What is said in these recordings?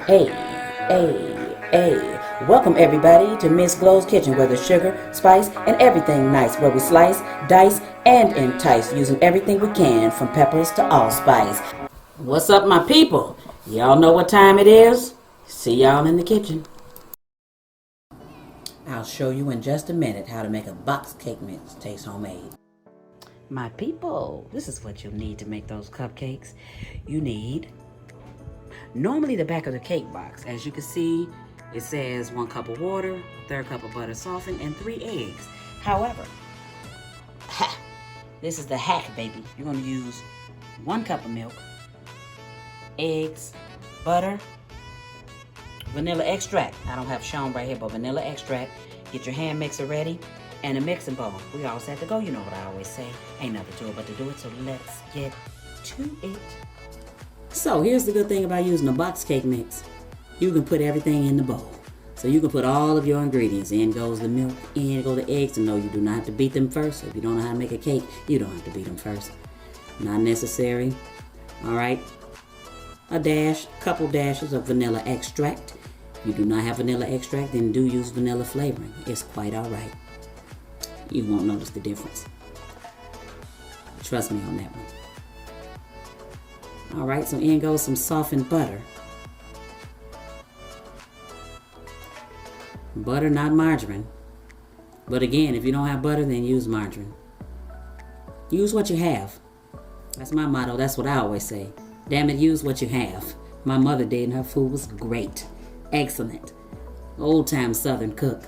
Hey, hey. Welcome everybody to Miss Glow's Kitchen, where there's sugar, spice, and everything nice, where we slice, dice, and entice, using everything we can, from peppers to allspice. What's up, my people? Y'all know what time it is? See y'all in the kitchen. I'll show you in just a minute how to make a box cake mix taste homemade. My people, this is what you'll need to make those cupcakes. You need normally the back of the cake box. As you can see, it says 1 cup of water, 1/3 cup of butter softened, and 3 eggs. However, this is the hack, baby. You're going to use 1 cup of milk, eggs, butter, vanilla extract. I don't have shown right here, but vanilla extract. Get your hand mixer ready and a mixing bowl. We all set to go. You know what I always say. Ain't nothing to it but to do it, so let's get to it. So here's the good thing about using a box cake mix. You can put everything in the bowl. So you can put all of your ingredients. In goes the milk, in go the eggs. And no, you do not have to beat them first. So if you don't know how to make a cake, you don't have to beat them first. Not necessary. All right. Couple dashes of vanilla extract. If you do not have vanilla extract, then do use vanilla flavoring. It's quite all right. You won't notice the difference. Trust me on that one. All right, so in goes some softened butter. Butter, not margarine. But again, if you don't have butter, then use margarine. Use what you have. That's my motto. That's what I always say. Damn it, use what you have. My mother did, and her food was great. Excellent. Old-time Southern cook.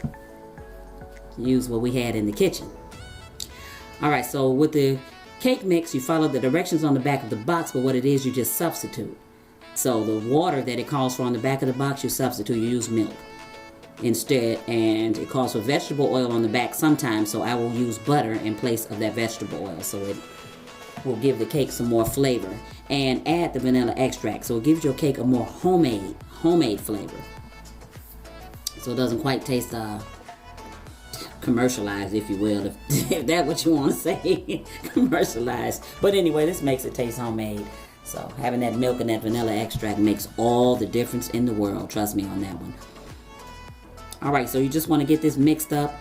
Use what we had in the kitchen. All right, so with the cake mix, you follow the directions on the back of the box, but what it is, you just substitute. So the water that it calls for on the back of the box, you substitute. You use milk instead, and it calls for vegetable oil on the back sometimes, so I will use butter in place of that vegetable oil, so it will give the cake some more flavor. And add the vanilla extract, so it gives your cake a more homemade flavor. So it doesn't quite taste commercialized, if you will, if that's what you want to say. Commercialized. But anyway, this makes it taste homemade. So having that milk and that vanilla extract makes all the difference in the world. Trust me on that one. All right, so you just want to get this mixed up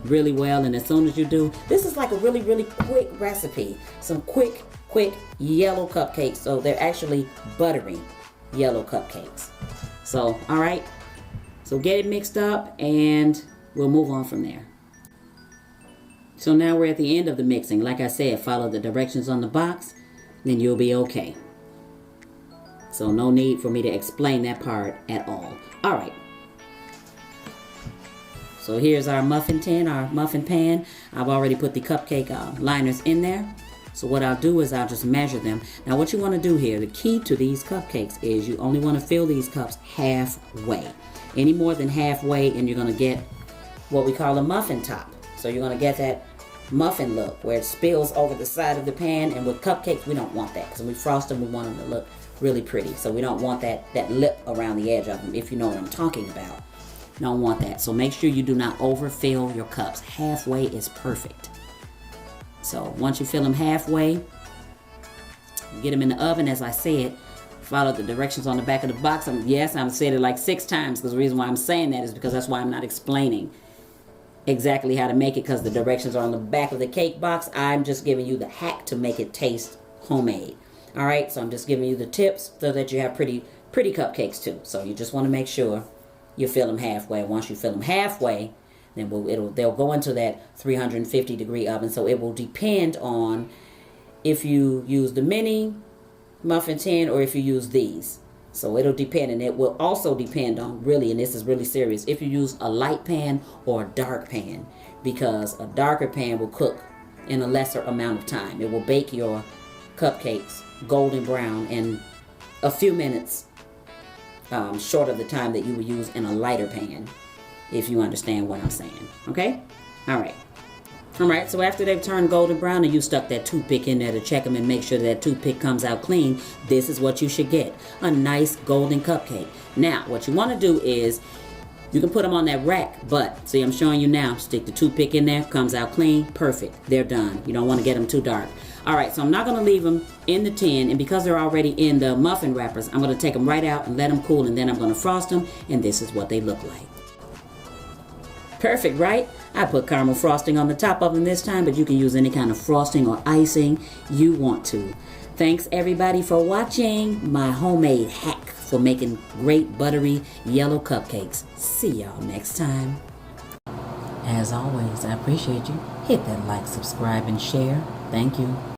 really well, and as soon as you do, this is like a really quick recipe. Some quick yellow cupcakes. So they're actually buttery yellow cupcakes. So all right, so get it mixed up and we'll move on from there. So now we're at the end of the mixing. Like I said, follow the directions on the box, then you'll be okay. So no need for me to explain that part at all. All right. So here's our muffin tin, our muffin pan. I've already put the cupcake liners in there. So what I'll do is I'll just measure them. Now what you want to do here, the key to these cupcakes is you only want to fill these cups halfway. Any more than halfway and you're going to get what we call a muffin top. So you're going to get that muffin look where it spills over the side of the pan. And with cupcakes, we don't want that, because when we frost them, we want them to look really pretty. So we don't want that lip around the edge of them, if you know what I'm talking about. Don't want that. So make sure you do not overfill your cups. Halfway is perfect. So once you fill them halfway, get them in the oven. As I said, follow the directions on the back of the box. I've said it like 6 times, because the reason why I'm saying that is because that's why I'm not explaining exactly how to make it, because the directions are on the back of the cake box. I'm just giving you the hack to make it taste homemade. All right, so I'm just giving you the tips so that you have pretty cupcakes too. So you just want to make sure you fill them halfway. Once you fill them halfway, then they'll go into that 350 degree oven. So it will depend on if you use the mini muffin tin or if you use these. So it'll depend, and it will also depend on, really, and this is really serious, if you use a light pan or a dark pan, because a darker pan will cook in a lesser amount of time. It will bake your cupcakes golden brown in a few minutes, short of the time that you would use in a lighter pan, if you understand what I'm saying. Okay? All right. All right, so after they've turned golden brown and you stuck that toothpick in there to check them and make sure that toothpick comes out clean, this is what you should get. A nice golden cupcake. Now, what you want to do is You can put them on that rack, but see, I'm showing you now. Stick the toothpick in there, comes out clean, perfect. They're done. You don't want to get them too dark. All right, so I'm not going to leave them in the tin, and because they're already in the muffin wrappers, I'm going to take them right out and let them cool, and then I'm going to frost them, and this is what they look like. Perfect, right? I put caramel frosting on the top of them this time, but you can use any kind of frosting or icing you want to. Thanks everybody for watching my homemade hack for making great buttery yellow cupcakes. See y'all next time. As always, I appreciate you. Hit that like, subscribe, and share. Thank you.